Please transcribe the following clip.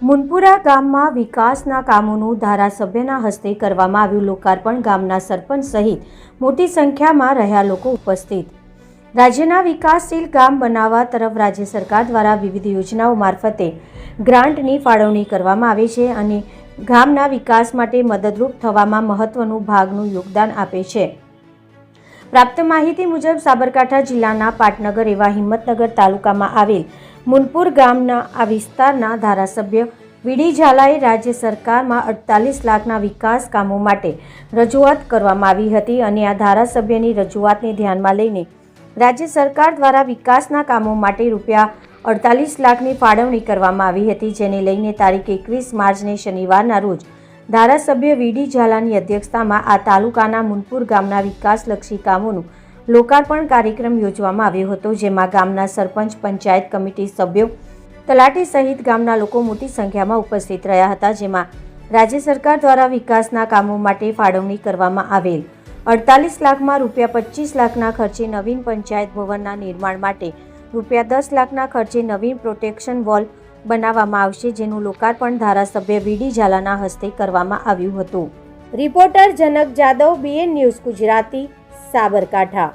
મુનપુરા ગામમાં વિકાસના કામોનું ધારાસભ્યના હસ્તે કરવામાં આવ્યું લોકાર્પણ। ગામના સરપંચ સહિત મોટી સંખ્યામાં રહ્યા લોકો ઉપસ્થિત। રાજ્યના વિકાસશીલ ગામ બનાવવા તરફ રાજ્ય સરકાર દ્વારા વિવિધ યોજનાઓ મારફતે ગ્રાન્ટની ફાળવણી કરવામાં આવે છે અને ગામના વિકાસ માટે મદદરૂપ થવામાં મહત્વનું ભાગનું યોગદાન આપે છે। પ્રાપ્ત માહિતી મુજબ સાબરકાંઠા જિલ્લાના પાટનગર એવા હિંમતનગર તાલુકામાં આવેલ મુનપુર ગામના આ વિસ્તારના ધારાસભ્ય વીડી ઝાલાએ રાજ્ય સરકારમાં 48 લાખના વિકાસ કામો માટે રજૂઆત કરવામાં આવી હતી અને આ ધારાસભ્યની રજૂઆતને ધ્યાનમાં લઈને રાજ્ય સરકાર દ્વારા વિકાસના કામો માટે રૂપિયા 48 લાખની ફાળવણી કરવામાં આવી હતી, જેને લઈને તારીખ 21 માર્ચને શનિવારના રોજ ધારાસભ્ય વીડી ઝાલાની અધ્યક્ષતામાં આ તાલુકાના મુનપુર ગામના વિકાસલક્ષી કામોનું લોકાર્પણ કાર્યક્રમ યોજવામાં આવ્યો હતો, જેમાં ગામના સરપંચ, પંચાયત કમિટી સભ્યો, તલાટી સહિત ગામના લોકો મોટી સંખ્યામાં ઉપસ્થિત રહ્યા હતા, જેમાં રાજ્ય સરકાર દ્વારા વિકાસના કામો માટે ફાળવણી કરવામાં આવેલ 48 લાખમાં રૂપિયા 25 લાખના ખર્ચે નવીન પંચાયત ભવનના નિર્માણ માટે રૂપિયા 10 લાખના ખર્ચે નવીન પ્રોટેક્શન વોલ બનાવવામાં આવશે, જેનું લોકાર્પણ ધારાસભ્ય વીડી ઝાલાના હસ્તે કરવામાં આવ્યું હતું। રિપોર્ટર જનક જાદવ, BN ન્યૂઝ ગુજરાતી, સાબરકાંઠા।